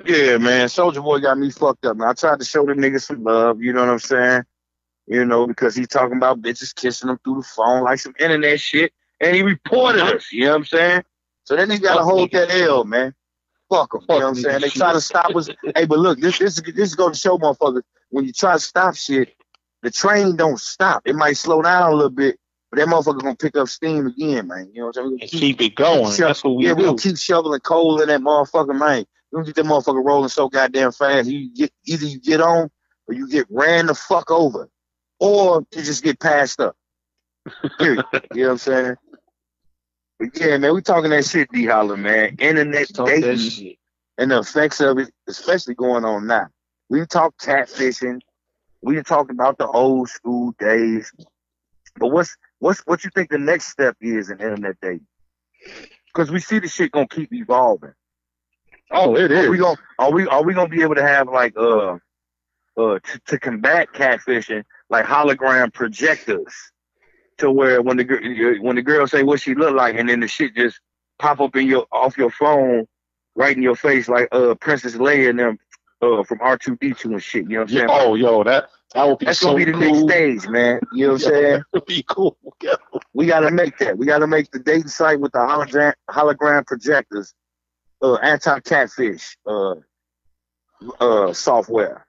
Yeah, man. Soldier Boy got me fucked up. Man. I tried to show the nigga some love. You know what I'm saying? You know, because he's talking about bitches kissing him through the phone like some internet shit, and he reported us. You know what I'm saying? So then he got to Fuck hold that niggas. L, man. Fuck them. You know Fuck what I'm saying? niggas They try shit. to stop us. Hey, but look, this is going to show motherfuckers when you try to stop shit, the train don't stop. It might slow down a little bit, but that motherfucker gonna pick up steam again, man. You know what I'm saying? And keep it going. That's what we Yeah, we gonna do. keep shoveling coal in that motherfucker, man. You don't get that motherfucker rolling so goddamn fast. Either you get on or you get ran the fuck over, or you just get passed up. Period. You know what I'm saying? But yeah, man, we talking that shit, D Holler, man. Internet Let's talk that dating shit. and the effects of it, especially going on now. We talk catfishing. We talked about the old school days. But what you think the next step is in internet dating? Because we see the shit gonna keep evolving. Oh, it Are we is. gonna are we gonna be able to have like to combat catfishing like hologram projectors to where when the girl say what she look like and then the shit just pop up in your off your phone right in your face like Princess Leia and them from R2D2 and shit. You know what I'm Yeah, saying? oh, yo, that would be That's gonna so be the next cool. stage, man. You know what I'm Yo, saying? that would be cool. Yo. We gotta make that. We gotta make the dating site with the hologram projectors, anti catfish, software.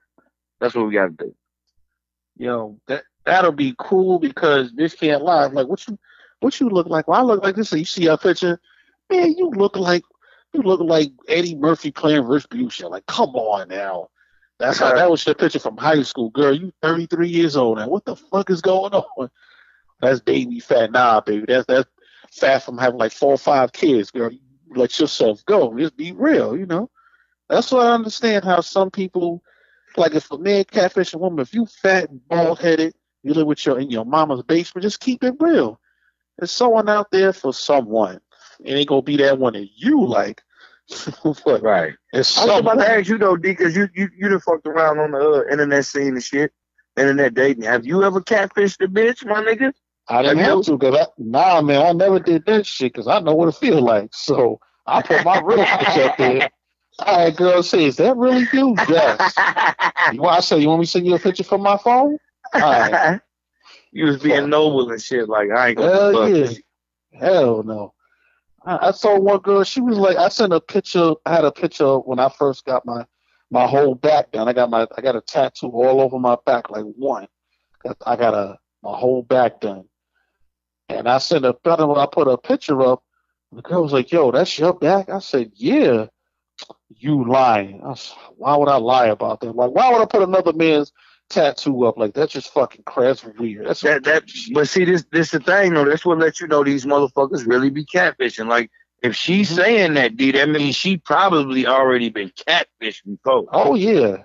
That's what we gotta do. Yo, that'll be cool because this can't lie. Like, what you look like? Well, I look like this. So you see our picture, man. You look like Eddie Murphy playing Respucia. Like, come on now. That was your picture from high school, girl. You 33 years old now. What the fuck is going on? That's baby fat. Nah, baby. That's fat from having like 4 or 5 kids, girl. You let yourself go. Just be real, you know. That's why I understand how some people like if a man catfish a woman, if you fat and bald headed, you live with your in your mama's basement, just keep it real. There's someone out there for someone. It ain't gonna be that one that you like. But Right. it's I was about to someone. ask you though, D, because you done fucked around on the internet scene and shit, internet dating. Have you ever catfished a bitch, my nigga? I Have didn't have you? to because nah, man, I never did that shit because I know what it feel like. So I put my real picture up there. All right, girl, say, is that really you? Yes. You want I say, you want me to send you a picture from my phone? All right. You was being Fuck. noble and shit. Like I ain't gonna Hell fuck yeah. this. Hell no. I saw one girl. She was like, I sent a picture. I had a picture when I first got my whole back done. I got a tattoo all over my back, like one. I got my whole back done, and I sent a I put a picture up. The girl was like, "Yo, that's your back?" I said, "Yeah." You lying? Why would I lie about that? Like, why would I put another man's tattoo up like that's just fucking crass weird. That's some That shit. but see this the thing though. That's what lets you know these motherfuckers really be catfishing. Like if she's Hmm. saying that, D, that means she probably already been catfished before. Oh yeah.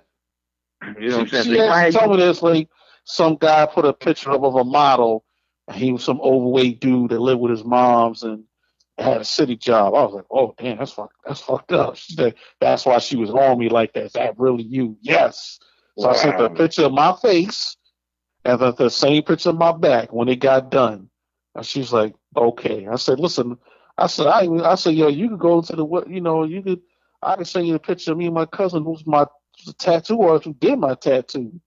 You know what I'm She saying? So she you might actually have told you me this like some guy put a picture up of a model. And he was some overweight dude that lived with his moms and had a city job. I was like, oh damn, that's fucked up. She said that's why she was on me like that. Is that really you? Yes. So I sent her a wow. picture of my face and the same picture of my back when it got done. And she's like, okay. I said, listen. I said, yo, you could go to the what, you could. I can send you a picture of me and my cousin who's my tattoo artist who did my tattoo.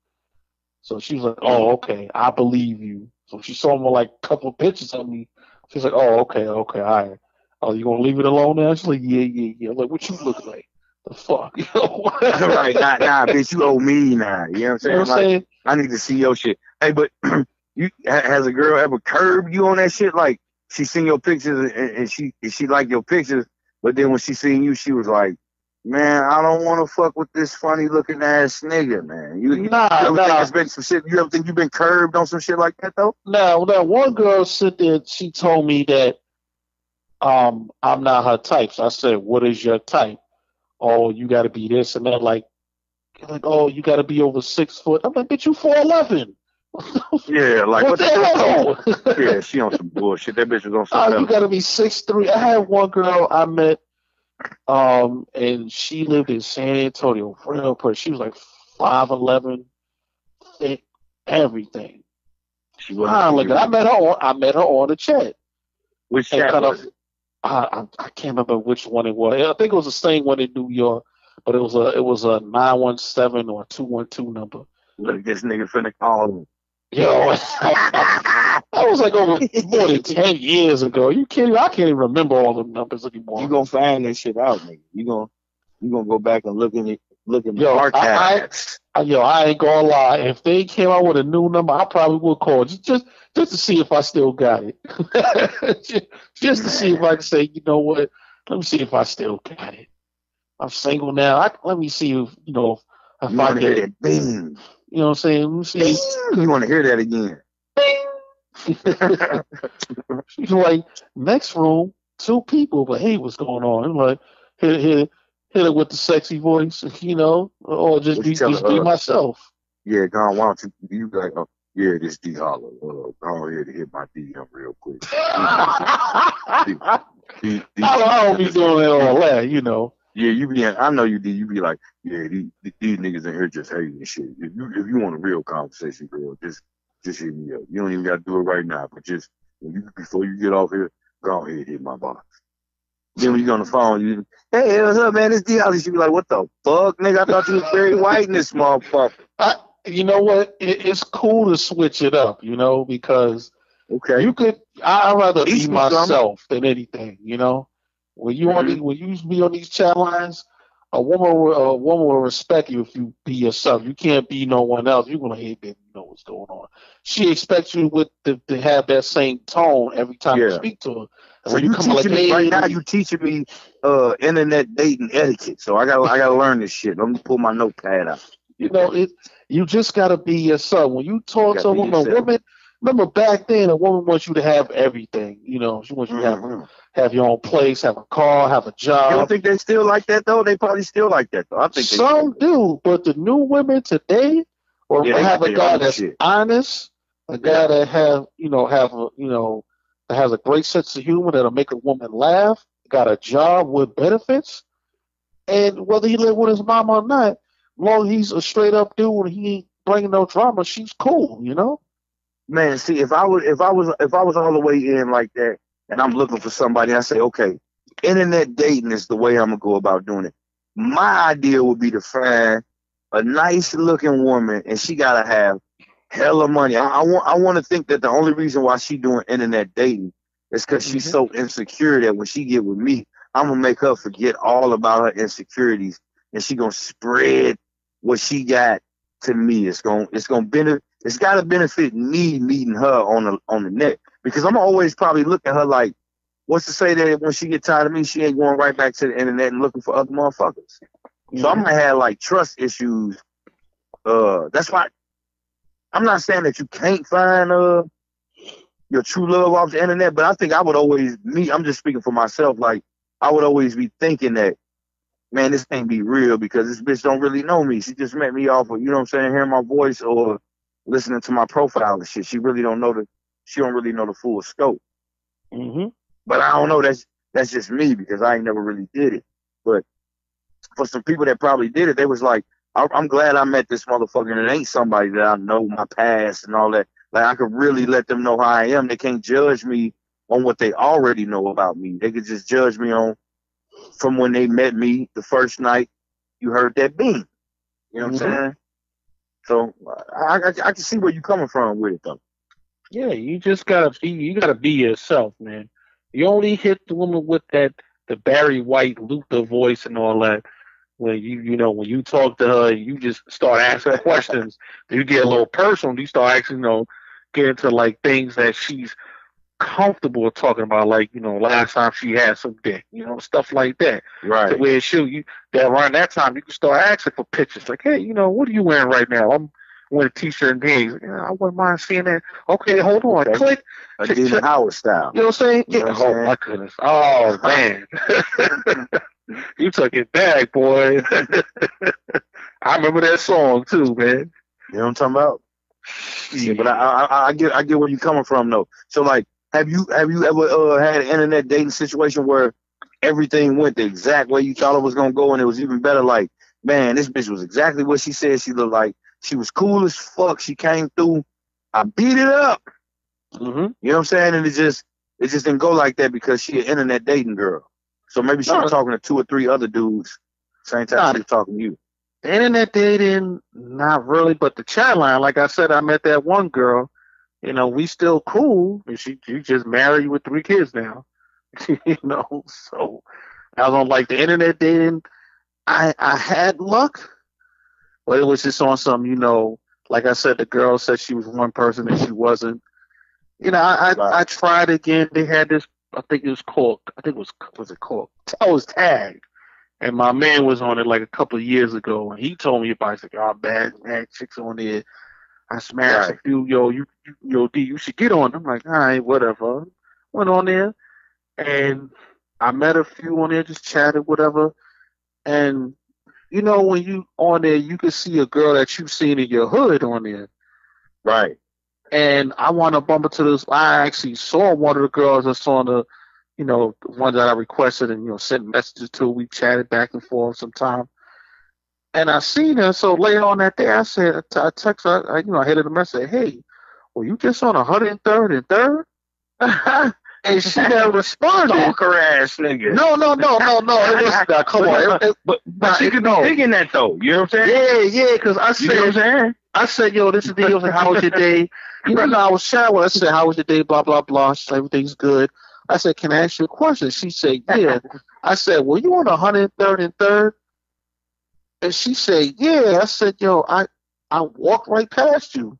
So she was like, "Oh, Mm. okay, I believe you." So she saw me like a couple of pictures of me. She's like, "Oh, okay, okay, all right. Oh, you gonna leave it alone now?" She's like, "Yeah, yeah, yeah." I'm like, what you look like? The fuck, you know? Right, nah, bitch, you owe me now. You know what I'm You know what I'm saying? Like saying? I need to see your shit. Hey, but has a girl ever curbed you on that shit? Like she seen your pictures and she liked your pictures, but then when she seen you, she was like, "Man, I don't want to fuck with this funny looking ass nigga, man." You Nah, ever think nah, it's been some shit? You ever think you've been curbed on some shit like that though? nah. That one girl sit there. She told me that I'm not her type. So I said, "What is your type?" Oh, you got to be this and that. Like, oh, you got to be over 6 foot. I'm like, bitch, you 4'11". Yeah, like What what the the fuck? hell? Yeah, she on some bullshit. That bitch was on some You other gotta shit. be 6'3". I had one girl I met, and she lived in San Antonio. Real pretty. She was like 5'11", thick, everything. She wasn't for Like you. I met her on the chat, Which and chat kind was of it? I can't remember which one it was. I think it was the same one in New York. but it was a 917 or a 212 number. Look, this nigga finna call him. Yo, that was like over more than 10 years ago. You kidding? I can't even remember all the numbers anymore. You gonna find that shit out, nigga. You gonna go back and look in the archives. I ain't gonna lie. If they came out with a new number, I probably would call just to see if I still got it. just to see if I can say, you know what? Let me see if I still got it. I'm single now. Let me see if if I get it. Bing. You know what I'm saying? Let me see. Bing. You want to hear that again? She's like, next room, 2 people, but hey, what's going on? I'm like, hit it with the sexy voice, or just be myself. Yeah, Don, why don't you like, yeah, this D Holler. Go ahead and hit my DM real quick. I don't be doing all that, Yeah, I know you do. You be like, yeah, these niggas in here just hating and shit. If you want a real conversation, girl, just hit me up. You don't even got to do it right now, but just before you get off here, go ahead and hit my box. Then when you get on the phone, hey, what's up, man? It's D Holly. She be like, what the fuck, nigga? I thought you was Barry White in this motherfucker. You know what? It's cool to switch it up, because I'd rather be myself than anything, When you be on these chat lines, a woman will respect you if you be yourself. You can't be no one else. You're gonna hate that you know what's going on. She expects you to have that same tone every time you speak to her. And so you teaching me right now. You teaching me internet dating etiquette. So I gotta learn this shit. Let me pull my notepad out. You just gotta be yourself. When you talk to a woman, remember back then, a woman wants you to have everything. She wants you to have your own place, have a car, have a job. You don't think they still like that though? They probably still like that though. I think some do, but the new women today, have a guy that's honest, a guy that that has a great sense of humor that'll make a woman laugh, got a job with benefits, and whether he live with his mom or not, long as he's a straight up dude and he ain't bringing no drama, she's cool, Man, see, if I was all the way in like that, and I'm looking for somebody, I say, okay, internet dating is the way I'm gonna go about doing it. My idea would be to find a nice looking woman, and she gotta have hella money. I want to think that the only reason why she doing internet dating is because she's so insecure that when she get with me, I'm gonna make her forget all about her insecurities, and she gonna spread what she got to me. It's gotta benefit me meeting her on the net, because I'm always probably look at her like, what's to say that when she get tired of me, she ain't going right back to the internet and looking for other motherfuckers. So I'm gonna have like trust issues. That's why I'm not saying that you can't find your true love off the internet, but I think I would always I'm just speaking for myself, like I would always be thinking that, man, this can't be real because this bitch don't really know me. She just met me off of, hearing my voice or listening to my profile and shit. She don't really know the full scope. But I don't know, that's just me because I ain't never really did it. But for some people that probably did it, they was like, I'm glad I met this motherfucker and it ain't somebody that I know my past and all that. Like I could really let them know how I am. They can't judge me on what they already know about me. They could just judge me from when they met me the first night you heard that beat. You know what I'm saying? So I can see where you're coming from with it though. Yeah, you just gotta be yourself, man. You only hit the woman with the Barry White Luther voice and all that. When when you talk to her, you just start asking questions. You get a little personal. You start asking, get into like things that she's comfortable talking about, like last time she had some dick, stuff like that. Right. The way around that time you can start asking for pictures, like, hey, what are you wearing right now? I'm wearing a t-shirt and jeans. I wouldn't mind seeing that. Okay, hold on. Okay. Click. Adina Howard style. You know what I'm saying? Yeah. Oh my goodness. Oh man. You took it back, boy. I remember that song too, man. You know what I'm talking about? Yeah, but I get where you're coming from though. So like, have you ever had an internet dating situation where everything went the exact way you thought it was gonna go, and it was even better? Like, man, this bitch was exactly what she said she looked like. She was cool as fuck. She came through. I beat it up. You know what I'm saying? And it just didn't go like that because she an internet dating girl. So maybe she was talking to 2 or 3 other dudes. Same time she was talking to you. The internet dating, not really, but the chat line, like I said, I met that one girl. You know, we still cool, and she just married with 3 kids now. You know, so I don't like the internet dating. I had luck, but it was just on some, you know, like I said, the girl said she was one person and she wasn't. You know, I tried again. They had this, I think it was called, was it called? I was tagged. And my man was on it like a couple of years ago, and he told me about it. He's like, oh, bad chicks on there. I smashed a few. Yo, D, you should get on. I'm like, all right, whatever. Went on there, and I met a few on there, just chatted, whatever. And, you know, when you on there, you can see a girl that you've seen in your hood on there. Right. And I want to bump into this. I actually saw one of the girls that's on the, you know, the one that I requested and, you know, sent messages to. We chatted back and forth sometime. And I seen her. So later on that day, I said, I text her, I hit her the message, hey, well, you just on 103rd and 3rd? And she never responded. Stalker ass nigga. No. It was, come on. But she could be thinking that, though. You know what I'm saying? Yeah, because I said, you know what I'm saying? I said, yo, this is the deal. How was your day? You know, I was showering. I said, how was your day? Blah, blah, blah. She said, everything's good. I said, can I ask you a question? She said, yeah. I said, well, you on 103rd and 3rd? And she said, yeah. I said, yo, I walked right past you.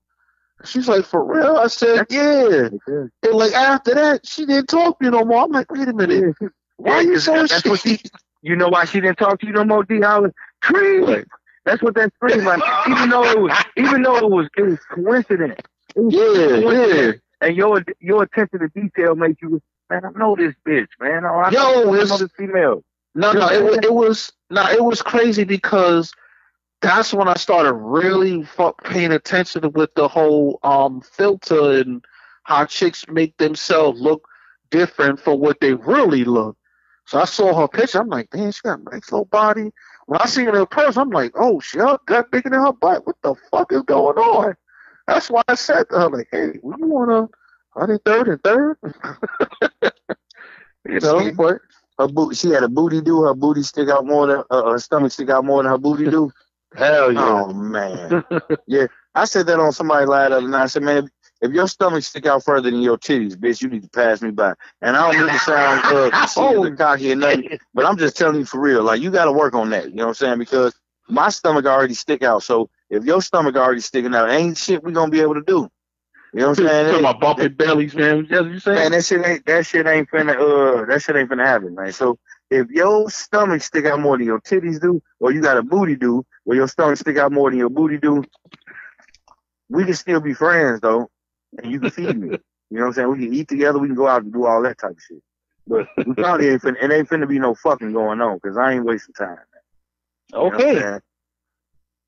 She's like, for real? I said, yeah. And like after that, she didn't talk to me no more. I'm like, wait a minute. Why are you so shitty? You know why she didn't talk to you no more, D. Hollis? Cream. That's what that scream like. Even though it was coincidence. Yeah. And your attention to detail makes you, man, I know this bitch, man. I know this female. No, it was crazy because that's when I started really paying attention with the whole filter and how chicks make themselves look different from what they really look. So I saw her picture. I'm like, damn, she got a nice little body. When I see her in person, I'm like, oh, she got bigger than her butt. What the fuck is going on? That's why I said to her, like, hey, we want 103rd and 3rd? You know, but she had a booty do. Her booty stick out more than her stomach stick out more than her booty do. Hell yeah. Oh man. Yeah. I said that on somebody's live the other night. I said, man, if your stomach stick out further than your titties, bitch, you need to pass me by. And I don't mean to sound cocky or nothing, but I'm just telling you for real. Like, you got to work on that. You know what I'm saying? Because my stomach already stick out. So if your stomach already sticking out, ain't shit we gonna be able to do. You know what I'm saying? Talking about bumping bellies, man. You saying? Man, that shit ain't finna happen, man. So if your stomach stick out more than your titties do, or you got a booty do, where your stomach stick out more than your booty do, we can still be friends though, and you can feed me. You know what I'm saying? We can eat together, we can go out and do all that type of shit. But we probably ain't finna be no fucking going on, because I ain't wasting time, man. Okay. You know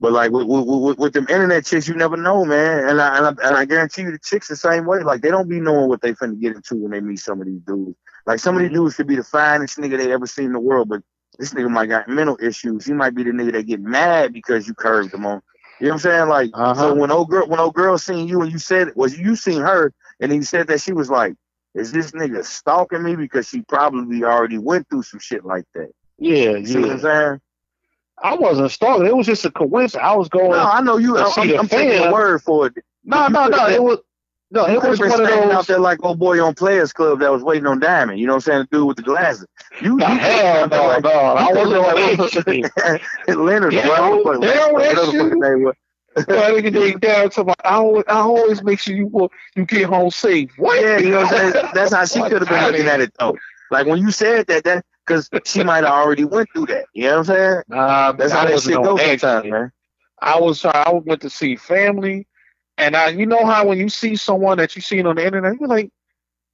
but like with them internet chicks, you never know, man. And I guarantee you, the chicks the same way. Like, they don't be knowing what they finna get into when they meet some of these dudes. Like, some of these dudes could be the finest nigga they ever seen in the world, but this nigga might got mental issues. He might be the nigga that get mad because you curved him on. You know what I'm saying? Like, so when old girl seen you and you said, you seen her, and then you said that, she was like, is this nigga stalking me? Because she probably already went through some shit like that. Yeah. See what I'm saying? I wasn't stalking. It was just a coincidence. I was going. No, I know you. I'm taking a word for it. No. It was one of those out there like old boy on Players Club that was waiting on Diamond. You know what I'm saying? The dude with the glasses. Hell no. I wasn't like Leonard. I always make sure you get home safe. What? Yeah, you know what I'm saying? That's how she could have been looking at it though. Like, when you said that because she might have already went through that. You know what I'm saying? That's how that shit goes sometimes, man. I went to see family, and you know how when you see someone that you seen on the internet, you're like,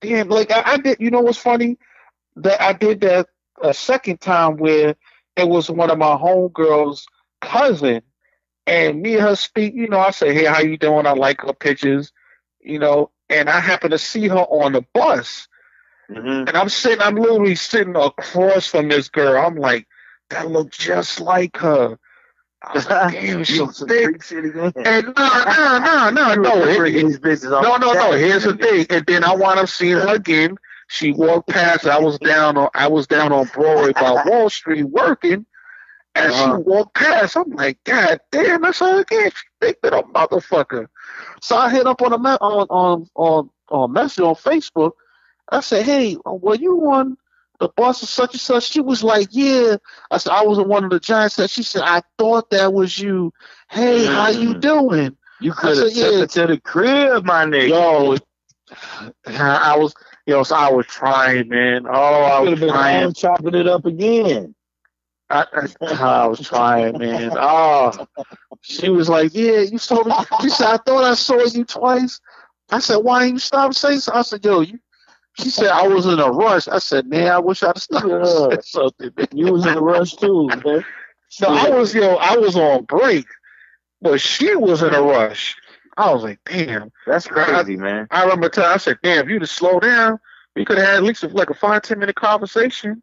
damn, like I did. You know what's funny? That I did that a second time where it was one of my homegirls' cousin, and me and her speak. You know, I say, hey, how you doing? I like her pictures. You know, and I happen to see her on the bus. Mm-hmm. And I'm literally sitting across from this girl. I'm like, that look just like her. I was like, damn, she's thick. And no. Here's the thing. And then I wound up seeing her again. She walked past. I was down on Broadway by Wall Street working. And she walked past. I'm like, God damn, that's her again. She big little motherfucker. So I hit up on on message on Facebook. I said, hey, were you on the bus of such and such? She was like, yeah. I said, I was in one of the Giants. She said, I thought that was you. Hey, how you doing? You could have took it to the crib, my nigga. Yo, I was, so I was trying, man. Oh, I was trying. Chopping it up again. I was trying, man. Oh, she was like, yeah, you told me. She said, I thought I saw you twice. I said, why didn't you stop saying something? I said, yo, she said, I was in a rush. I said, man, I wish I'd stopped saying something. You was in a rush too, man. No, I was on break, but she was in a rush. I was like, damn. That's crazy, man. I remember I said, damn, if you'd have slowed down, we could have had at least like a 5-10 minute conversation.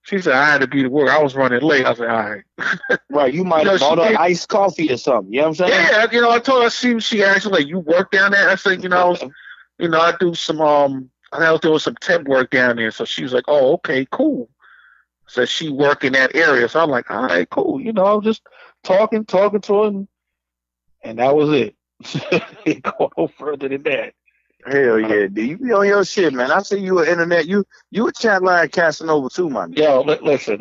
She said, I had to be to work. I was running late. I was like, all right. Right, you might have bought her iced coffee or something. You know what I'm saying? Yeah, I told her, she asked me, like, you work down there? I said, I do some, I was doing some temp work down there. So she was like, oh, okay, cool. So she worked in that area. So I'm like, all right, cool. I was just talking to her, and that was it. It go no further than that. Hell yeah, dude. You be on your shit, man. I see you on internet. You a chat line Casanova too, man. Yo, listen.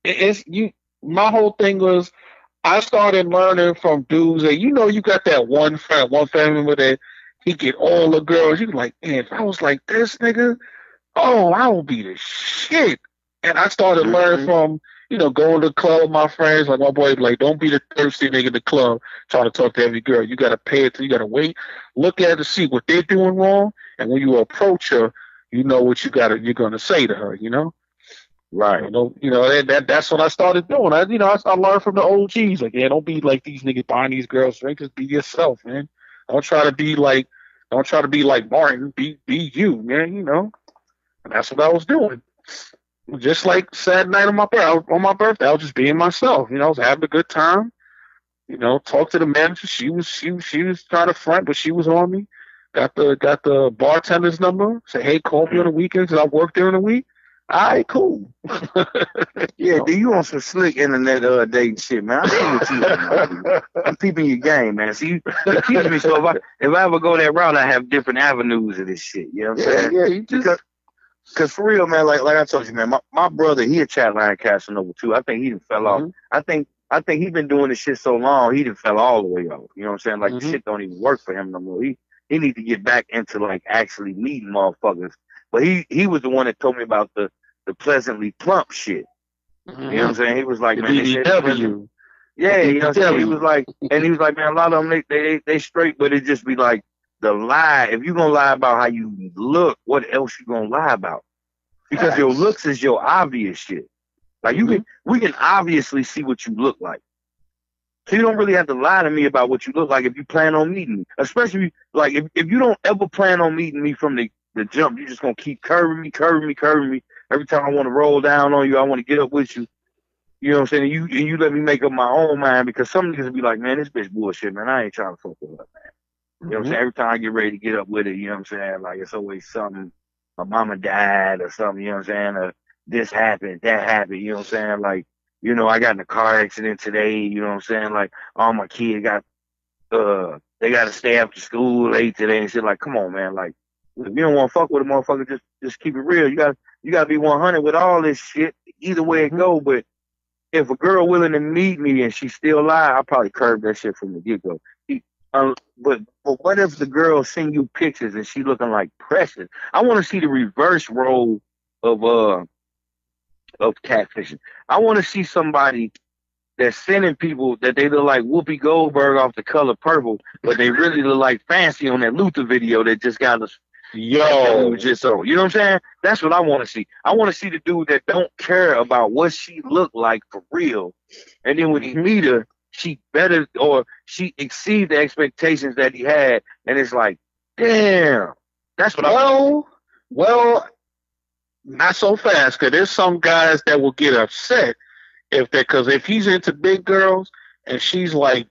It's you. My whole thing was I started learning from dudes that you got that one friend, one family member that he get all the girls. You like, man, if I was like this nigga, oh, I would be the shit. And I started learning from going to the club with my friends. Like my boy, like, don't be the thirsty nigga in the club trying to talk to every girl. You gotta pay it. You gotta wait, look at her to see what they're doing wrong, and when you approach her, you know what you're gonna say to her. Right. That's what I started doing. I learned from the OGs. Like, yeah, don't be like these niggas buying these girls drinks. Just be yourself, man. Don't try to be like Martin. Be you, man. And that's what I was doing. Just like Saturday night on my birthday, I was just being myself. I was having a good time. Talked to the manager. She was trying to front, but she was on me. Got the bartender's number. Said, hey, call me on the weekends. I work during the week. All right, cool. Yeah, dude, you on some slick internet dating shit, man. I see what you doing, man. I'm peeping your game, man. See, you keep me so if I ever go that route, I have different avenues of this shit. You know what I'm saying? Yeah, you just. Cause for real, man, like I told you, man, my brother, he a chat line Casanova too. I think he done fell off. I think he been doing this shit so long, he done fell all the way off. You know what I'm saying? Like the shit don't even work for him no more. He need to get back into like actually meeting motherfuckers. But he was the one that told me about the pleasantly plump shit. You know what I'm saying? He was like, man, BBW. Yeah, you know what I'm saying? He was like, man, a lot of them they straight, but it just be like the lie. If you gonna lie about how you look, what else you gonna lie about? Because your looks is your obvious shit. Like we can obviously see what you look like. So you don't really have to lie to me about what you look like if you plan on meeting me. Especially like if you don't ever plan on meeting me from the jump, you're just gonna keep curving me. Every time I want to roll down on you, I want to get up with you. You know what I'm saying? And you let me make up my own mind, because some niggas be like, man, this bitch bullshit, man. I ain't trying to fuck with her, man. You know what I'm saying? Every time I get ready to get up with it, you know what I'm saying? Like, it's always something. My mama died or something, you know what I'm saying? Or this happened, that happened, you know what I'm saying? Like, I got in a car accident today, you know what I'm saying? Like, all my kids they got to stay after school late today and shit. Like, come on, man. Like, if you don't want to fuck with a motherfucker, just keep it real. You got to be 100 with all this shit, either way it go. But if a girl willing to meet me and she still lie, I'll probably curb that shit from the get-go. But what if the girl send you pictures and she looking like Precious? I want to see the reverse role of catfishing. I want to see somebody that's sending people that they look like Whoopi Goldberg off The Color Purple, but they really look like Fancy on that Luther video that just got us. Yo, just so you know what I'm saying? That's what I want to see. I want to see the dude that don't care about what she look like for real, and then when he meet her, she better or she exceeds the expectations that he had, and it's like, damn, that's what Well, not so fast, because there's some guys that will get upset because if he's into big girls and she's like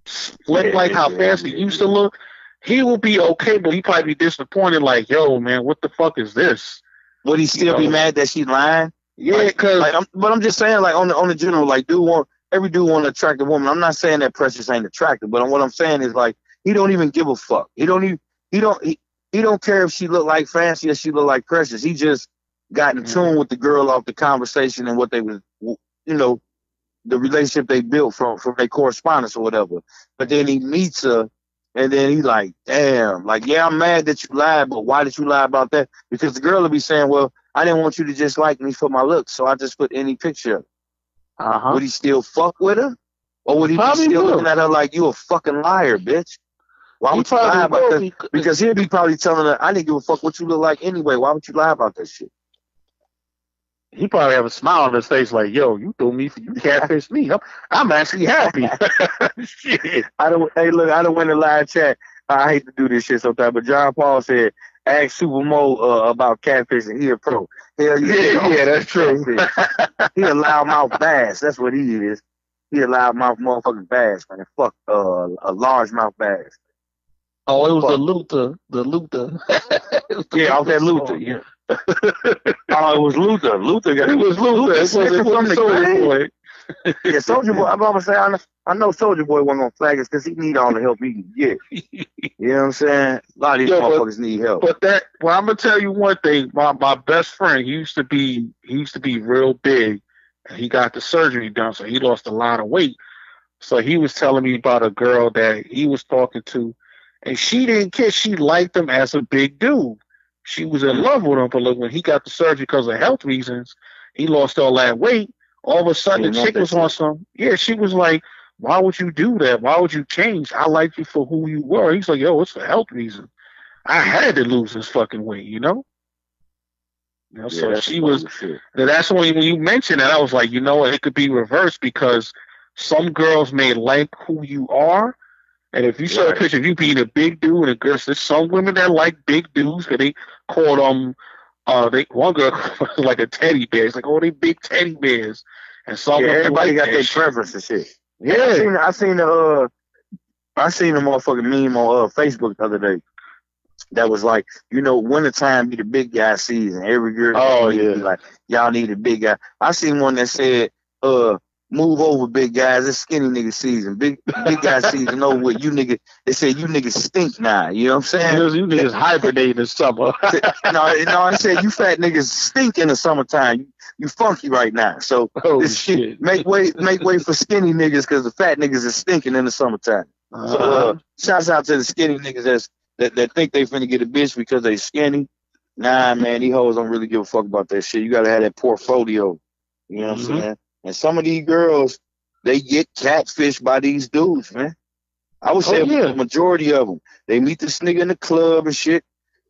slick like how Fancy used to look, he will be okay, but he probably be disappointed. Like, yo, man, what the fuck is this? Would he still be mad that she lying? Yeah, because but I'm just saying, like on the general, like every dude want to attract a woman. I'm not saying that Precious ain't attractive, but what I'm saying is like he don't even give a fuck. He don't care if she look like Fancy or she look like Precious. He just got in tune with the girl off the conversation and what they was, the relationship they built from their correspondence or whatever. But then he meets her, and then he like, damn, like, yeah, I'm mad that you lied, but why did you lie about that? Because the girl will be saying, well, I didn't want you to just like me for my looks, so I just put any picture. Would he still fuck with her? Or would he be still looking at her like, you a fucking liar, bitch? Why would you lie about that? Because he'd be probably telling her, I didn't give a fuck what you look like anyway. Why would you lie about that shit? He probably have a smile on his face like, yo, you threw me, you catfished me. I'm actually happy. Shit. Hey, look, I don't win the live chat. I hate to do this shit sometimes, but John Paul said, ask Super Mo about catfishing. He a pro. Hell yeah, that's true. He a loudmouth bass. That's what he is. He a loudmouth motherfucking bass, man. Fuck a largemouth bass. Oh, it was the Luther. Yeah, off that Luther. Yeah. Oh, it was Luther. It was Luther. It was Soulja Boy. Yeah, Soulja Boy. I'm gonna say I know Soulja Boy wasn't gonna flag us because he need all the help he can get. You know what I'm saying? A lot of these motherfuckers need help. But I'm gonna tell you one thing. My best friend, he used to be real big, and he got the surgery done, so he lost a lot of weight. So he was telling me about a girl that he was talking to, and she didn't care. She liked him as a big dude. She was in love with him, but look, when he got the surgery because of health reasons, he lost all that weight. All of a sudden, the chick was on some. Yeah, she was like, "Why would you do that? Why would you change? I liked you for who you were." He's like, "Yo, it's for health reasons. I had to lose this fucking weight, you know." So she was. That's when you mentioned that, I was like, you know what? It could be reversed because some girls may like who you are. And if you saw a picture of you being a big dude and a girl, there's some women that like big dudes, because they called one girl was like a teddy bear. It's like, oh, they big teddy bears. And some everybody got their preference and shit. Yeah. I seen the motherfucking meme on Facebook the other day. That was like, wintertime be the big guy season. Every girl be like, y'all need a big guy. I seen one that said, move over, big guys. It's skinny nigga season. Big guy season over with. You nigga, they said you niggas stink now. You know what I'm saying? You niggas hibernate in the summer. no, I said you fat niggas stink in the summertime. You funky right now. So shit. make way for skinny niggas because the fat niggas are stinking in the summertime. So shouts out to the skinny niggas that think they finna get a bitch because they skinny. Nah, man, these hoes don't really give a fuck about that shit. You gotta have that portfolio. You know what I'm saying? And some of these girls, they get catfished by these dudes, man. I would say the majority of them. They meet this nigga in the club and shit,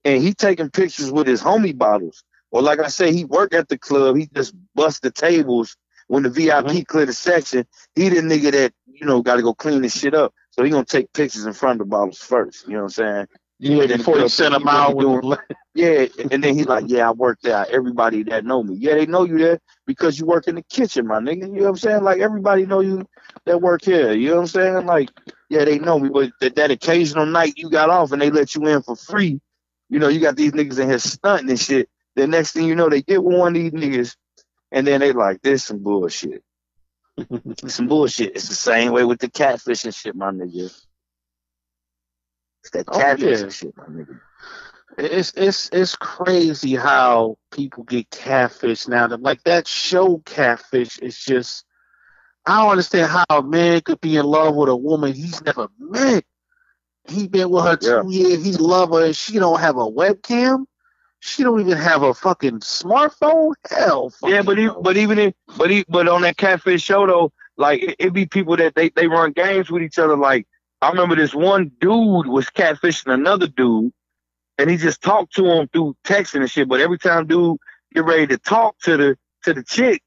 and he taking pictures with his homie bottles. Or like I say, he worked at the club. He just bust the tables when the VIP clear the section. He the nigga that, got to go clean this shit up. So he going to take pictures in front of the bottles first. You know what I'm saying? Yeah, before he sent them out. Yeah, and then he like, yeah, I worked there. Everybody that know me. Yeah, they know you there because you work in the kitchen, my nigga. You know what I'm saying? Like, everybody know you that work here. You know what I'm saying? Like, yeah, they know me. But that occasional night you got off and they let you in for free, you got these niggas in here stunting and shit. The next thing you know, they get with one of these niggas and then they like, this some bullshit. Some bullshit. It's the same way with the catfishing shit, my nigga. It's that catfishing shit, my nigga. It's crazy how people get catfish now. Like that show Catfish is just, I don't understand how a man could be in love with a woman he's never met. He been with her 2 years. He love her and she don't have a webcam. She don't even have a fucking smartphone. Hell. Yeah, but on that Catfish show though, like it be people that they run games with each other. Like I remember this one dude was catfishing another dude. And he just talked to him through texting and shit. But every time dude get ready to talk to the chick,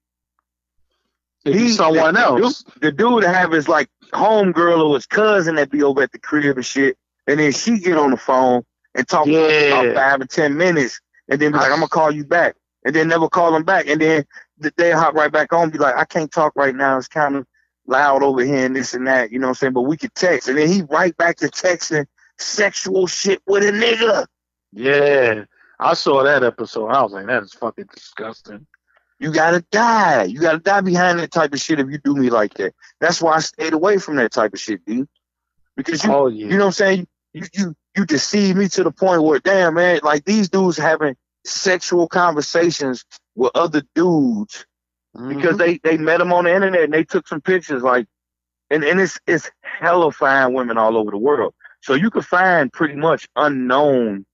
he's someone else. The dude have his like homegirl or his cousin that be over at the crib and shit. And then she get on the phone and talk for about 5 or 10 minutes. And then be like, I'm gonna call you back. And then never call him back. And then they hop right back on and be like, I can't talk right now. It's kind of loud over here and this and that. You know what I'm saying? But we could text. And then he right back to texting sexual shit with a nigga. Yeah, I saw that episode. I was like, that is fucking disgusting. You gotta die. You gotta die behind that type of shit if you do me like that. That's why I stayed away from that type of shit, dude. Because you know what I'm saying? You deceive me to the point where, damn, man, like these dudes having sexual conversations with other dudes because they met them on the internet and they took some pictures, like, and it's hella fine women all over the world. So you can find pretty much unknown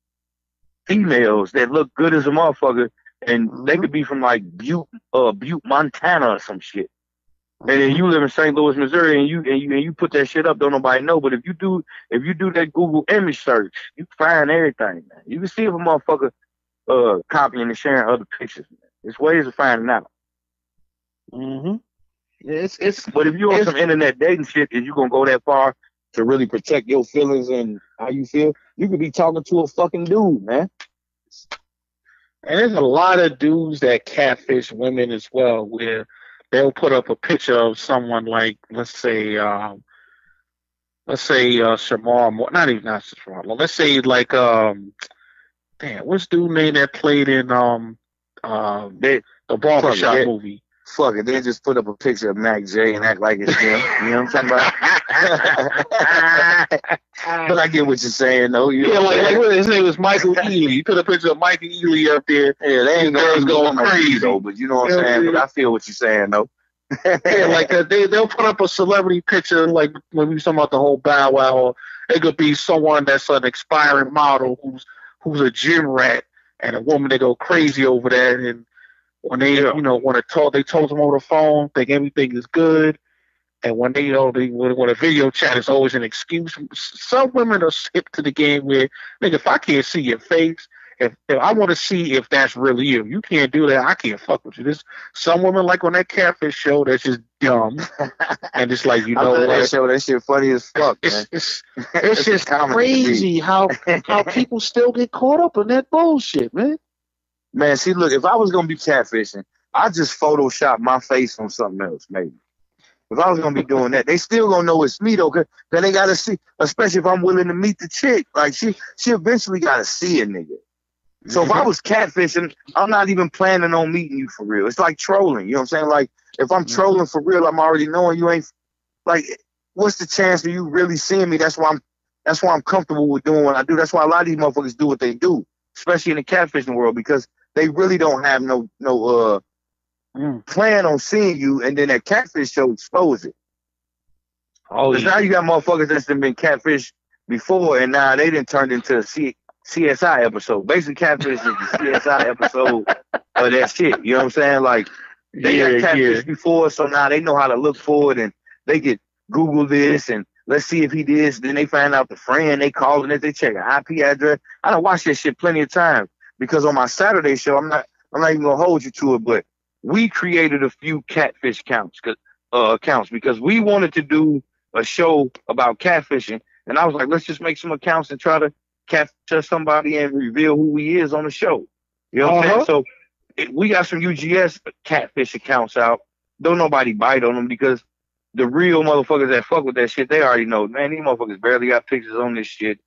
females that look good as a motherfucker, and they could be from like Butte, Montana or some shit. And then you live in St. Louis, Missouri, and you put that shit up, don't nobody know. But if you do that Google image search, you find everything, man. You can see if a motherfucker copying and sharing other pictures, man. There's ways of finding out. It's But if you're on some internet dating shit, and you gonna go that far to really protect your feelings and how you feel, you could be talking to a fucking dude, man. And there's a lot of dudes that catfish women as well, where they'll put up a picture of someone like, let's say Shamar, not Shamar. Let's say like what's dude name that played in the Barbershop movie? Fuck it, they just put up a picture of Mac J and act like it's him. You know what I'm talking about? But I get what you're saying, though. Like his name was Michael Ealy. You put a picture of Michael Ealy up there. Yeah, they ain't going crazy, though. But you know what I'm saying? But I feel what you're saying, though. Like they'll put up a celebrity picture, like when we talking about the whole Bow Wow. It could be someone that's an expiring model who's a gym rat, and a woman that go crazy over that. And when they they told them over the phone, think everything is good, and when they when a video chat is always an excuse. Some women are hip to the game where, nigga, if I can't see your face, if I want to see if that's really you, you can't do that. I can't fuck with you. There's some women like on that Catfish show that's just dumb, and it's like, you know what? That shit funny as fuck, man. It's just crazy how people still get caught up in that bullshit, man. Man, see, look, if I was gonna be catfishing, I'd just Photoshop my face from something else, maybe. If I was gonna be doing that, they still gonna know it's me though, cause they gotta see, especially if I'm willing to meet the chick. Like she eventually gotta see a nigga. So if I was catfishing, I'm not even planning on meeting you for real. It's like trolling, you know what I'm saying? Like if I'm trolling for real, I'm already knowing you ain't. Like, what's the chance of you really seeing me? That's why I'm comfortable with doing what I do. That's why a lot of these motherfuckers do what they do, especially in the catfishing world, because they really don't have no plan on seeing you, and then that catfish show expose it. Because now you got motherfuckers that's been catfished before, and now they didn't turn into a CSI episode. Basically, catfish is the CSI episode of that shit. You know what I'm saying? Like, they got catfished before, so now they know how to look for it, and they could Google this, and let's see if he did. Then they find out the friend, they calling it, they check an IP address. I done watched that shit plenty of times, because on my Saturday show, I'm not even gonna hold you to it, but we created a few catfish accounts because we wanted to do a show about catfishing, and I was like, let's just make some accounts and try to catfish somebody and reveal who he is on the show. You know what I'm saying? So we got some UGS catfish accounts out. Don't nobody bite on them, because the real motherfuckers that fuck with that shit, they already know, man, these motherfuckers barely got pictures on this shit.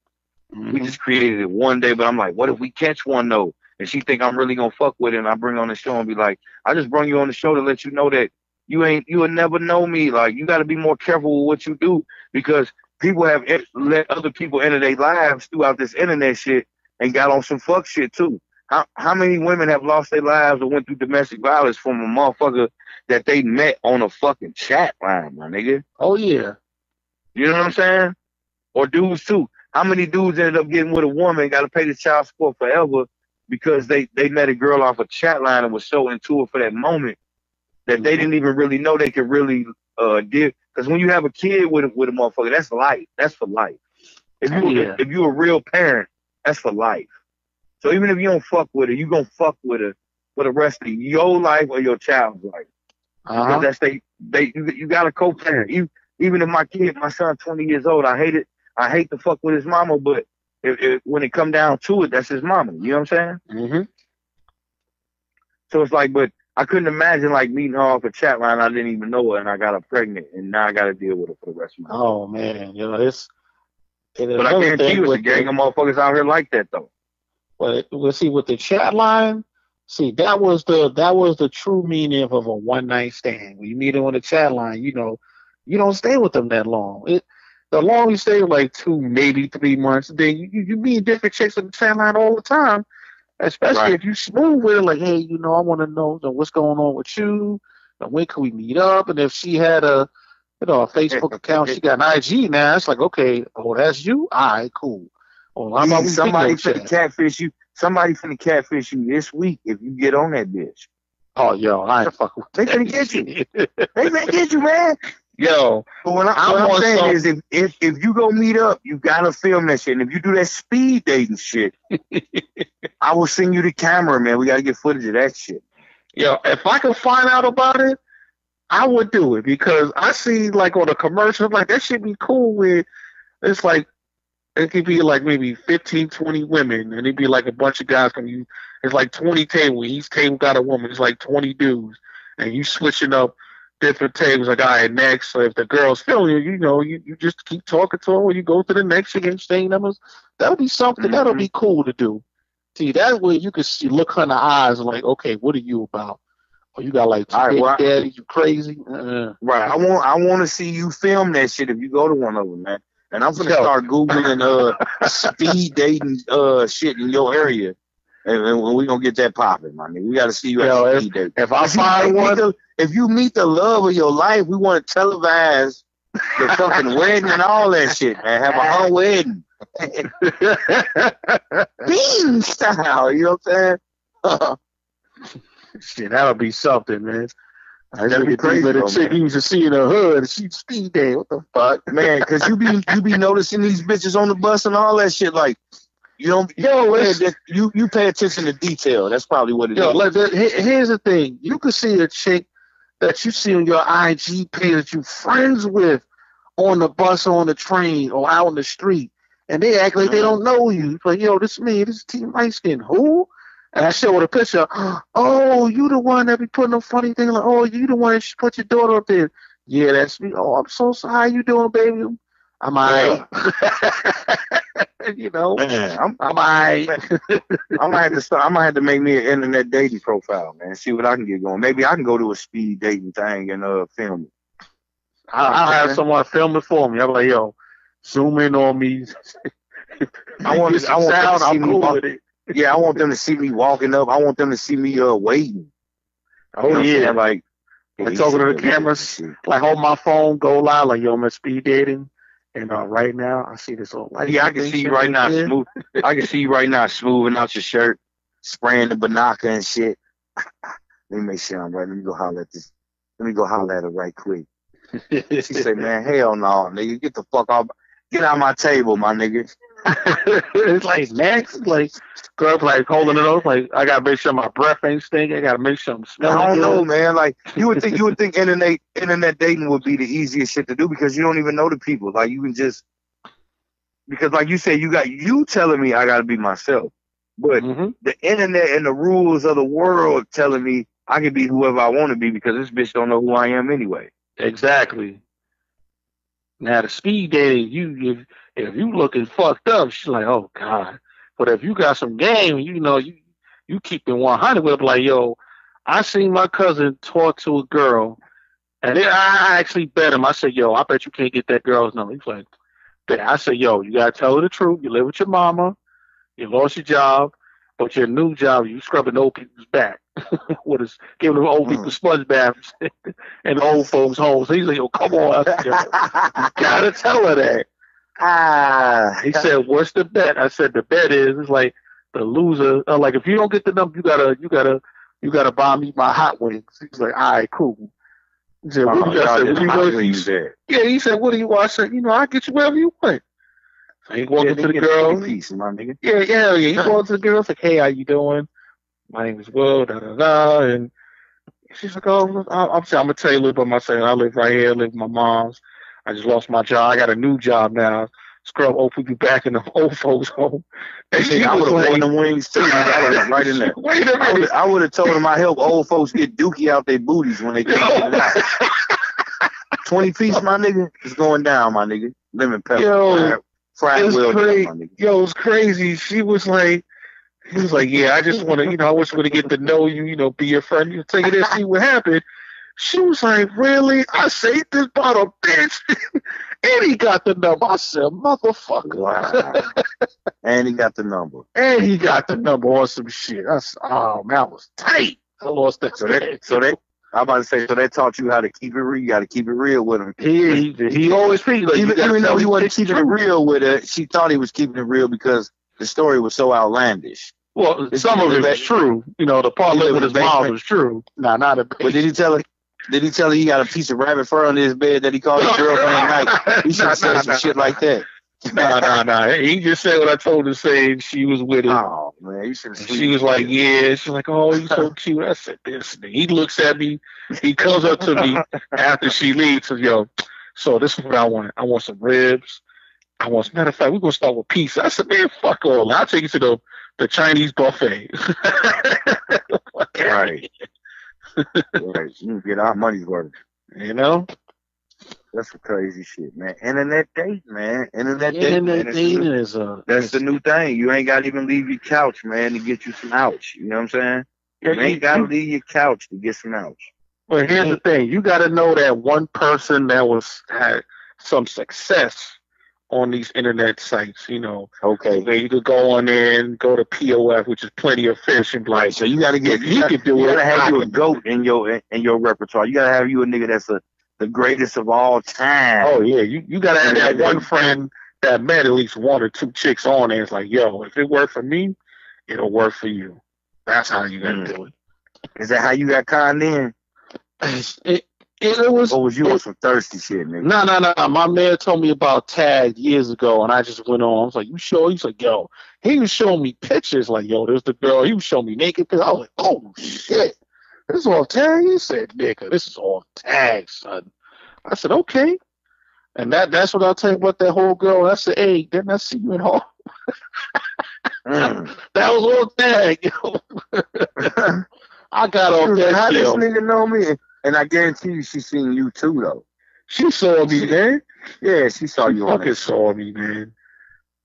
We just created it one day, but I'm like, what if we catch one though? And she think I'm really gonna fuck with it, and I bring her on the show and be like, I just brought you on the show to let you know that you will never know me. Like, you gotta be more careful with what you do, because people have let other people enter their lives throughout this internet shit and got on some fuck shit too. How many women have lost their lives or went through domestic violence from a motherfucker that they met on a fucking chat line, my nigga? Oh yeah. You know what I'm saying? Or dudes too. How many dudes ended up getting with a woman, got to pay the child support forever because they met a girl off a chat line and was so into it for that moment that they didn't even really know they could really deal. Because when you have a kid with a motherfucker, that's life. That's for life. If you're a real parent, that's for life. So even if you don't fuck with her, you gonna fuck with her for the rest of your life or your child's life. Because that's you got a co-parent. Even if my son 20 years old, I hate to fuck with his mama, but when it come down to it, that's his mama. You know what I'm saying? So it's like, but I couldn't imagine like meeting her off a chat line. I didn't even know her, and I got her pregnant, and now I got to deal with her for the rest of my life. Oh man, But I guarantee you, there's a gang of motherfuckers out here like that though. Well, we'll see with the chat line. See, that was the true meaning of a one night stand. When you meet them on the chat line, you don't stay with them that long. The longer you stay, like 2, maybe 3 months, then you meet different chicks on the chat line all the time. Especially Right. if you smooth with it, like, hey, I want to know what's going on with you. And when can we meet up? And if she had a Facebook account, she got an IG now. It's like, okay, oh, that's you. All right, cool. Oh, how about we Somebody video finna chat? catfish you. Somebody finna catfish you this week if you get on that bitch. Oh, yo, I ain't fucking with They that finna get you. shit. They finna get you, man. Yo, But what I'm I'm on saying some. is, if you go meet up, you gotta film that shit. And if you do that speed dating shit, I will send you the camera, man. We gotta get footage of that shit. Yo, if I could find out about it, I would do it because I see like on the commercial, like that should be cool with it's like it could be like maybe 15, 20 women and it'd be like a bunch of guys come you it's like 20 tables. Each table got a woman, it's like 20 dudes. And you switching up different tables like all right, next. So if the girl's feeling you just keep talking to her when you go to the next chick and exchange numbers. That'll be something that'll be cool to do. See, that way you can see look her in the eyes and like, okay, what are you about? Oh, you got like two All right, baby well, daddies, you crazy? right. I want to see you film that shit if you go to one of them, man. And I'm gonna Yo. start googling speed dating shit in your area, and we gonna get that popping, my nigga. We gotta see you Yo, at speed dating. If I find one, If you meet the love of your life, we want to televise the fucking wedding and all that shit, man. Have a whole wedding, bean style. You know what I'm saying? shit, that'll be something, man. That'd be crazy, The though, chick man. you used to see in the hood, she's speed day. What the fuck, Man, because you be noticing these bitches on the bus and all that shit. Like you don't, you pay attention to detail. That's probably what it is. Like, here's the thing: you can see a chick that you see on your IG page that you friends with on the bus, or on the train, or out on the street, and they act like they don't know you. It's like, yo, this is me, this is Team Light Skin. Who? And I show her the picture. Oh, you the one that be putting a funny thing like, oh, you the one that put your daughter up there. Yeah, that's me. Oh, I'm so sorry. How you doing, baby? I'm all right. Man, I'm all right. I'm gonna have to make me an internet dating profile, man. See what I can get going. Maybe I can go to a speed dating thing and film it. I'll have someone film it for me. I'm like, yo, zoom in on me. I want them to see me with it. Yeah, I want them to see me walking up. I want them to see me waiting. Oh yeah, like talking to the cameras, like hold my phone, go live, like yo, I'm at speed dating, and right now I see this old light. Yeah, I can see you right now, smooth. I can see you right now, smoothing out your shirt, spraying the binocular and shit. Let me make sure I'm right. Let me go holler at this. Let me go holler at her right quick. She said, "Man, hell no, nigga, get the fuck off, get out my table, my nigga." It's like next, like girl, like holding it up, like I gotta make sure my breath ain't stinking. I gotta make sure I'm smelling. I don't good. know, man. Like you would think internet dating would be the easiest shit to do because you don't even know the people. Like you can just because like you said, you telling me I gotta be myself, but the internet and the rules of the world telling me I can be whoever I want to be because this bitch don't know who I am anyway. Exactly. Now the speed dating, if you looking fucked up, she's like, oh God. But if you got some game, you keep it 100 with, like, yo, I seen my cousin talk to a girl, and then I actually bet him. I said, yo, I bet you can't get that girl's number. He's like, bet. I said, yo, you gotta tell her the truth. You live with your mama, you lost your job, but your new job, you scrubbing old people's back. Giving them old people sponge baths and old folks' homes. So he's like, yo, come on. I said, yo, you gotta tell her that. He said, what's the bet? I said, the bet is, it's like the loser, like if you don't get the number, you gotta buy me my hot wings. He's like, all right, cool. He said, what do you said? Yeah, he said, what do you want? I said, I'll get you wherever you want. So he walked up to the girl. Yeah. He walked to the girl, like, hey, how you doing? My name is Will, and she's like, oh, I'm gonna tell you a little bit about myself. I live right here, I live with my mom's. I just lost my job. I got a new job now. Scrub old people back in the old folks' home. And I would have worn them wings too. Right in there. Wait a minute. I would have told them I help old folks get dookie out their booties when they get it out. 20 piece, my nigga, is going down, my nigga. Lemon pepper. Yo, fried well done, my nigga. Yo, it's crazy. She was like, He was like, yeah, I just want to, I just want to get to know you, be your friend. You take it and see what happened. She was like, really? I saved this bottle, bitch. And he got the number. I said, motherfucker. Wow. And he got the number. And he got the number on some shit. I said, oh, man, I was tight. I lost that. I'm about to say, so they taught you how to keep it real. You got to keep it real with him. He always speaks like, even though he wasn't keeping it real with her, she thought he was keeping it real because the story was so outlandish. Well, some of it was true. The part with his mom was true. Nah, not a. But did he tell her? Did he tell her he got a piece of rabbit fur under his bed that he called his girlfriend at night? He should have said some shit like that. Nah. He just said what I told her to say, and she was with him. Oh, man, you should have. She was like, yeah. She's like, oh, you're so cute. I said, this nigga. He looks at me. He comes up to me after she leaves. Says, yo, so this is what I want. I want some ribs. Matter of fact, we're going to start with pizza. I said, man, fuck all that. I'll take you to the Chinese buffet. Right. Right. You can get our money's worth. That's some crazy shit, man. Internet date, man. Internet dating is that's the new thing. You ain't got to even leave your couch, man, to get you some ouch. You know what I'm saying? You ain't got to leave your couch to get some ouch. Well, here's the thing. You got to know that one person that had some success on these internet sites, Okay. Where you could go on there and go to POF, which is Plenty of Fish, and like, so you got to get, you got to have you a GOAT in your repertoire. You got to have you a nigga that's the greatest of all time. Oh yeah, you got to have that one friend that met at least one or two chicks on there. It's like, yo, if it worked for me, it'll work for you. That's how you got to do it. Is that how you got conned in? It was. Or was you on some thirsty shit, nigga? No. My man told me about Tag years ago, and I just went on. I was like, you sure? He's like, yo. He was showing me pictures. Like, yo, there's the girl. He was showing me naked pictures. I was like, oh, shit. This is all Tag? He said, nigga, this is all Tag, son. I said, okay. And that's what I'll tell you about that whole girl. I said, hey, didn't I see you in home? That was all Tag, yo. I got off that. How this nigga know me? And I guarantee you she seen you too, though. She saw me, man. Yeah, she saw you on fucking saw me, man.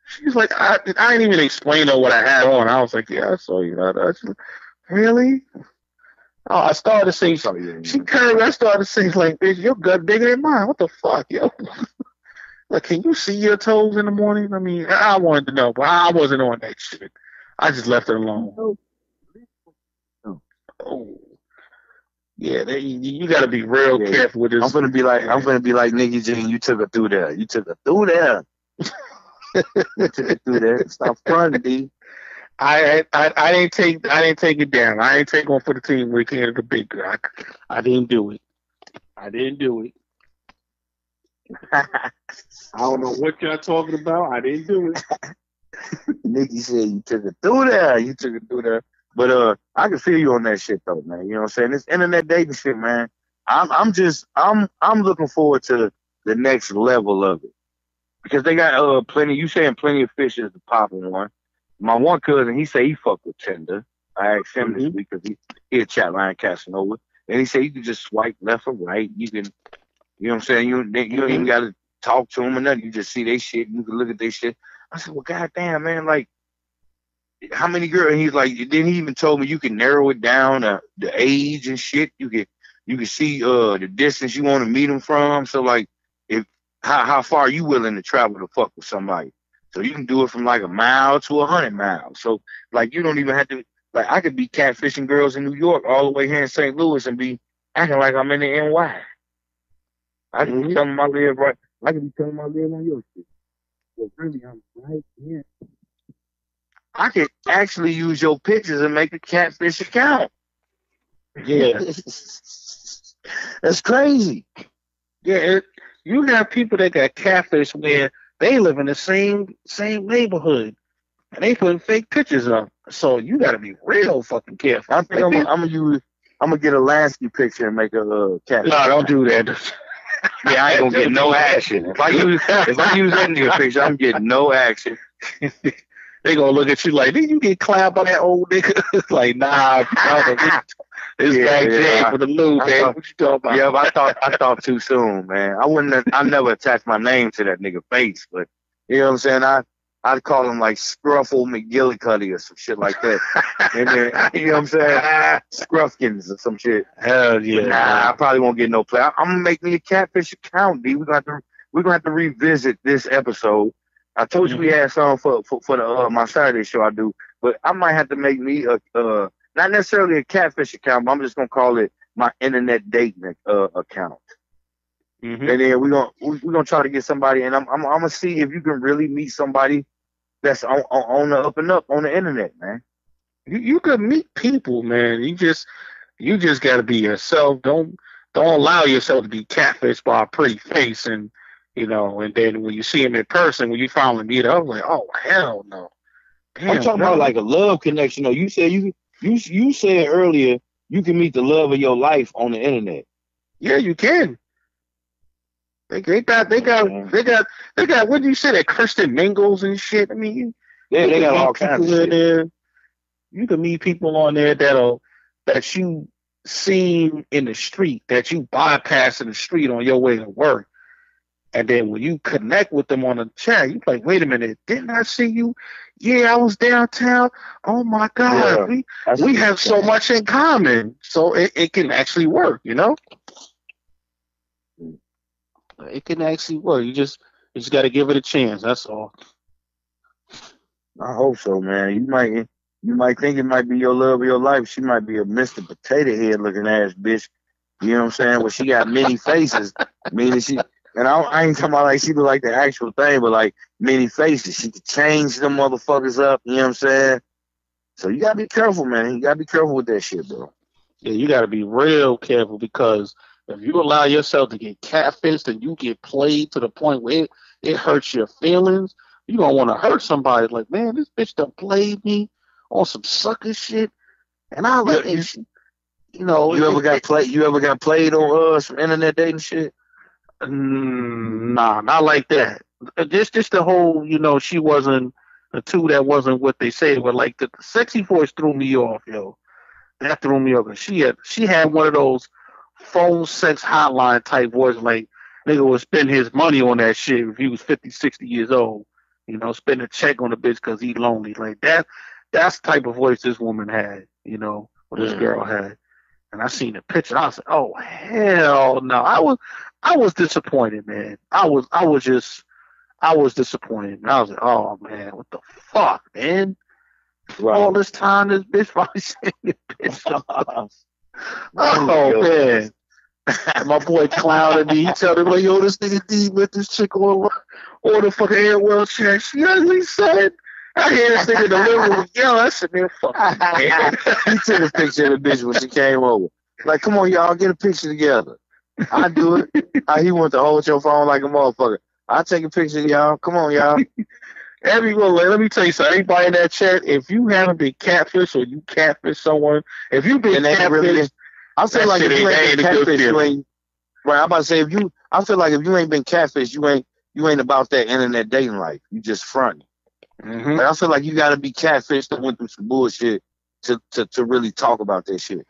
She's like, I didn't even explain to her what I had on. I was like, yeah, I saw you. Really? Oh, I started to say, she curved. I started to say, like, bitch, your gut bigger than mine. What the fuck, yo? Like, can you see your toes in the morning? I mean, I wanted to know, but I wasn't on that shit. I just left it alone. Oh. Yeah, you got to be real careful with this. I'm gonna be like Nicky G. You took her through there. You took her through there. You took her through there. Stop fronting, D. I didn't take it down. I ain't take one for the team where he came to the big girl. I didn't do it. I don't know what y'all talking about. I didn't do it. Nicky said you took her through there. But I can feel you on that shit though, man. You know what I'm saying? This internet dating shit, man. I'm looking forward to the next level of it. Because they got plenty of fish is the popping one. My one cousin, he say he fucked with Tinder. I asked him this week because he a chat line Casanova. And he said you can just swipe left or right. You can, you know what I'm saying? You don't even gotta talk to them or nothing. You just see their shit, you can look at their shit. I said, well, goddamn, man, like, how many girls? And he's like, then he even told me you can narrow it down the age and shit. You can see the distance you want to meet them from. So like, how far you willing to travel to fuck with somebody? So you can do it from like a mile to 100 miles. So like, you don't even have to. Like, I could be catfishing girls in New York all the way here in St. Louis and be acting like I'm in the NY. I can be telling them I live right. I can be telling them I live on your shit. But really, I'm right here. I could actually use your pictures and make a catfish account. Yeah. That's crazy. Yeah, you have people that got catfish where they live in the same neighborhood and they putting fake pictures up. So you got to be real fucking careful. I think I'm gonna get a Lansky picture and make a catfish. No, don't do that. Yeah, I ain't gonna get no action. If I use that nigga picture, I'm getting no action. They gonna look at you like, did you get clapped by that old nigga? It's like, nah, it's back there for the loot, man. What you talking about? Yeah, but I thought too soon, man. I never attached my name to that nigga face, but you know what I'm saying? I I'd call him like Scruffle McGillicuddy or some shit like that. And then, you know what I'm saying? Scruffkins or some shit. Hell yeah. But nah, I probably won't get no play. I'm gonna make me a catfish account, D. We're gonna have to revisit this episode. I told you we had some for the my Saturday show I do, but I might have to make me a not necessarily a catfish account, but I'm just gonna call it my internet dating account. Mm-hmm. And then we're gonna try to get somebody, and I'm gonna see if you can really meet somebody that's on the up and up on the internet, man. You can meet people, man. You just got to be yourself. Don't allow yourself to be catfished by a pretty face, and you know. And then when you see him in person, when you finally meet up, like, oh hell no. Damn, I'm talking about like a love connection. Though you said you said earlier you can meet the love of your life on the internet. Yeah, you can. They got what do you say, that Kristen Mingles and shit? I mean, they got all kinds of shit. There. You can meet people on there that you seen in the street, that you bypass in the street on your way to work. And then when you connect with them on the chat, you like, wait a minute, didn't I see you? Yeah, I was downtown. Oh my God, we have so much in common. So it can actually work, you know? It can actually work. You just got to give it a chance. That's all. I hope so, man. You might think it might be your love of your life. She might be a Mr. Potato Head looking ass bitch. You know what I'm saying? Well, she got many faces. Meaning she, and I ain't talking about like she look like the actual thing, but like many faces. She could change them motherfuckers up. You know what I'm saying? So you gotta be careful, man. You gotta be careful with that shit, bro. Yeah, you gotta be real careful, because if you allow yourself to get catfished and you get played to the point where it hurts your feelings, you don't want to hurt somebody. Like, man, this bitch done played me on some sucker shit, and I let it. You know, you ever got played on some internet dating shit? Nah, not like that. Just the whole, you know, she wasn't the two that wasn't what they said. But like the sexy voice threw me off, yo. That threw me off. She had one of those phone sex hotline type voice, like nigga would spend his money on that shit if he was 50, 60 years old. You know, spend a check on the bitch because he lonely. Like that. That's the type of voice this woman had, you know, or this girl had. And I seen the picture. I was like, oh hell no. I was disappointed, man. I was disappointed. And I was like, oh man, what the fuck, man? Right. All this time this bitch probably saying this bitch. Oh man. My boy clouded me. He told me, like, yo, this nigga D with this chick on the fucking AOL chat. She actually said, I hear this nigga in the living room yell. I said, man, fuck man. He took a picture of the bitch when she came over. Like, come on, y'all, get a picture together. I do it. He want to hold your phone like a motherfucker. I'll take a picture of y'all. Come on, y'all. Everyone, let me tell you something. Anybody in that chat, if you haven't been catfish or you catfish someone, if you've been catfish, I feel like if you ain't been catfish, you ain't. Right, I'm about to say I feel like if you ain't been catfish, you ain't about that internet dating life. You just fronting. Mm-hmm. Like, I feel like you got to be catfished and went through some bullshit to really talk about that shit.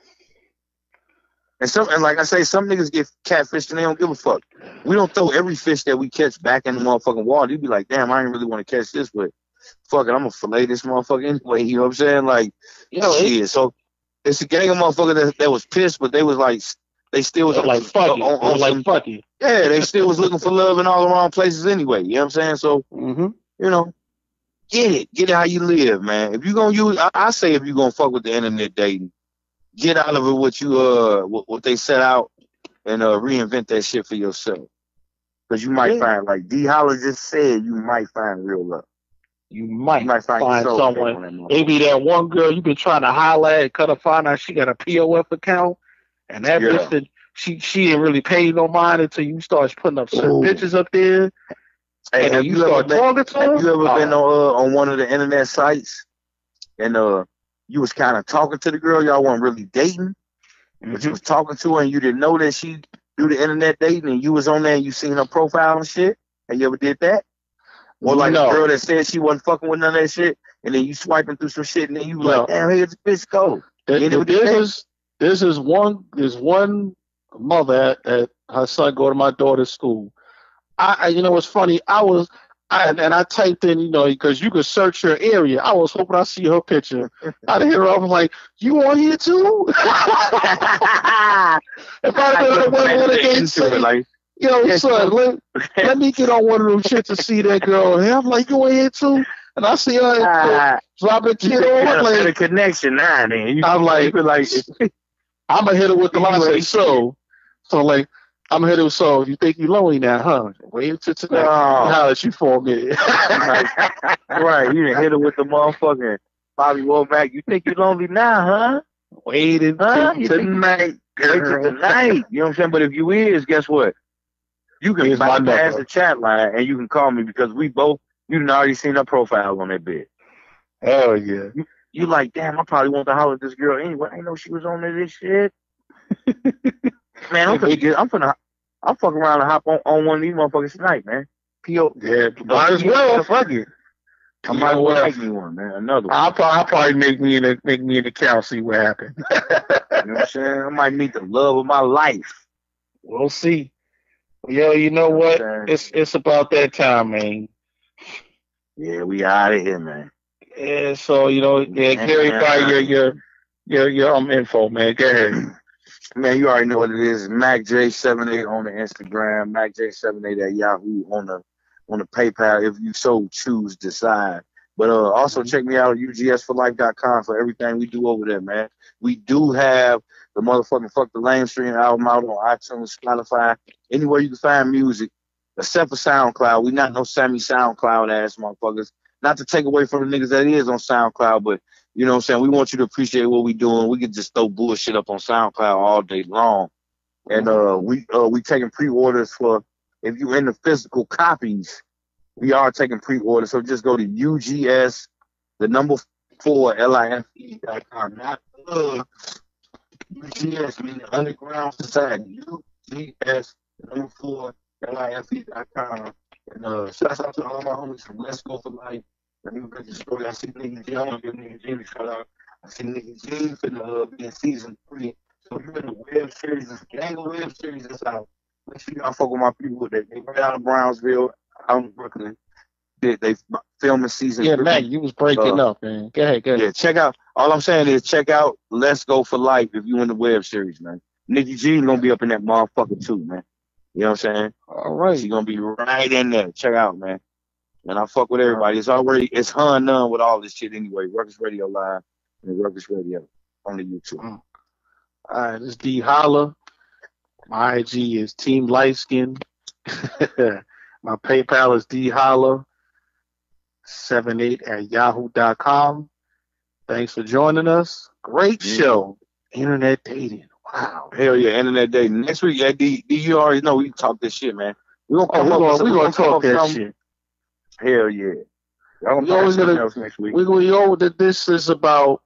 And like I say, some niggas get catfished and they don't give a fuck. We don't throw every fish that we catch back in the motherfucking water. You be like, damn, I ain't really want to catch this, but fuck it, I'm gonna fillet this motherfucker anyway. You know what I'm saying? Like, shit. So it's a gang of motherfuckers that was pissed, but they was like, they still was like, fuck it. Fuck it. Yeah, they still was looking for love in all the wrong places anyway. You know what I'm saying? So, you know, get it how you live, man. If you gonna use, I say if you gonna fuck with the internet dating, get out of it what they set out and reinvent that shit for yourself. Because you might find, like D Holler just said, you might find real love. You might find someone. Maybe that one girl you've been trying to holler at, cut her find out she got a POF account, and that bitch that she didn't really pay no mind until you start putting up certain pictures up there. Hey, have you ever been on one of the internet sites and you was kind of talking to the girl, y'all weren't really dating, but you was talking to her and you didn't know that she do the internet dating and you was on there and you seen her profile and shit? Have you ever did that? Or like a girl that said she wasn't fucking with none of that shit and then you swiping through some shit and then you like, damn, here's the bitch go. This is one mother at her son go to my daughter's school. You know what's funny? I was I typed in, because you could search her area. I was hoping I see her picture. I'd hit her up. I'm like, you on here too? If I would have say, yo, son, let me get on one of them shit to see that girl. And I'm like, you on here too? And I see her dropping kid on. Like, a connection now, then. I'm like, I'm going to hit her with the line. Like, so like, I'm going to hit her with, so you think you lonely now, huh? Wait until tonight. How did you for me? Right. You done hit her with the motherfucking Bobby Womack. You think you lonely now, huh? Wait until tonight. Wait till tonight. You know what I'm saying? But if you is, guess what? You can bypass the chat line and you can call me because we both, you done already seen her profile on that bit. Hell yeah. You like, damn, I probably want to holler at this girl anyway. I didn't know she was on this shit. Man, I'm fuck around and hop on one of these motherfuckers tonight, man. P.O. Yeah, might as well. Fuck it. I might well make me one, man. Another one. I'll probably make me an account, see what happens. You know what I'm saying? I might meet the love of my life. We'll see. Yo, you know what? It's about that time, man. Yeah, we out of here, man. Yeah, so give everybody your info, man. Go ahead. Man, you already know what it is. MacJ78 on the Instagram, MacJ78 at Yahoo on the PayPal if you so choose decide. But also check me out at UGSforlife.com for everything we do over there, man. We do have the motherfucking Fuck the Lame Stream album out on iTunes, Spotify, anywhere you can find music, except for SoundCloud. We not no Sammy SoundCloud ass motherfuckers. Not to take away from the niggas that is on SoundCloud, but you know what I'm saying? We want you to appreciate what we doing. We can just throw bullshit up on SoundCloud all day long. And we taking pre-orders for, if you in the physical copies, we are taking pre-orders. So just go to UGS, the number 4, LIFE.com. Not UGS, meaning Underground Society. UGS, the number 4, LIFE.com. And shout out to all my homies from Let's Go for Life. Let me break the story. I see Nigga G. I'm going to give Nigga G a shout out. I see Nigga G for be in season 3. So if you're in the web series, this gang of web series that's out, make sure y'all fuck with my people. They right out of Brownsville, out in Brooklyn. They filming season 3. Yeah, Matt, you was breaking up, man. Go ahead. Yeah, check out. All I'm saying is check out Let's Go for Life if you in the web series, man. Nikki G going to be up in that motherfucker too, man. You know what I'm saying? All right. She's going to be right in there. Check out, man. And I fuck with everybody. It's hun none with all this shit anyway. Ruckus Radio Live and Ruckus Radio on the YouTube. All right, this is D Holla. My IG is Team Lightskin. My PayPal is dholla78 at yahoo.com. Thanks for joining us. Great show. Internet dating. Wow. Hell yeah, internet dating. Next week, D, you already know we talk this shit, man. We're gonna talk that shit. Hell yeah. Next week. This is about,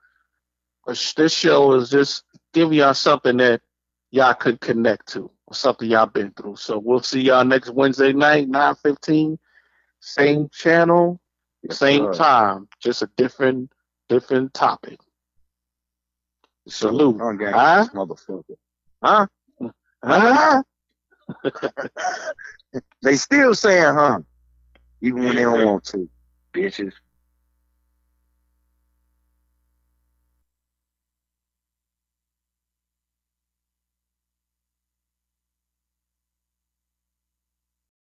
this show is just giving y'all something that y'all could connect to, or something y'all been through. So we'll see y'all next Wednesday night, 9:15, same channel, same time, just a different topic. Salute. Huh? Motherfucker. Huh? Huh? They still saying, huh? Even when they don't want to. Bitches.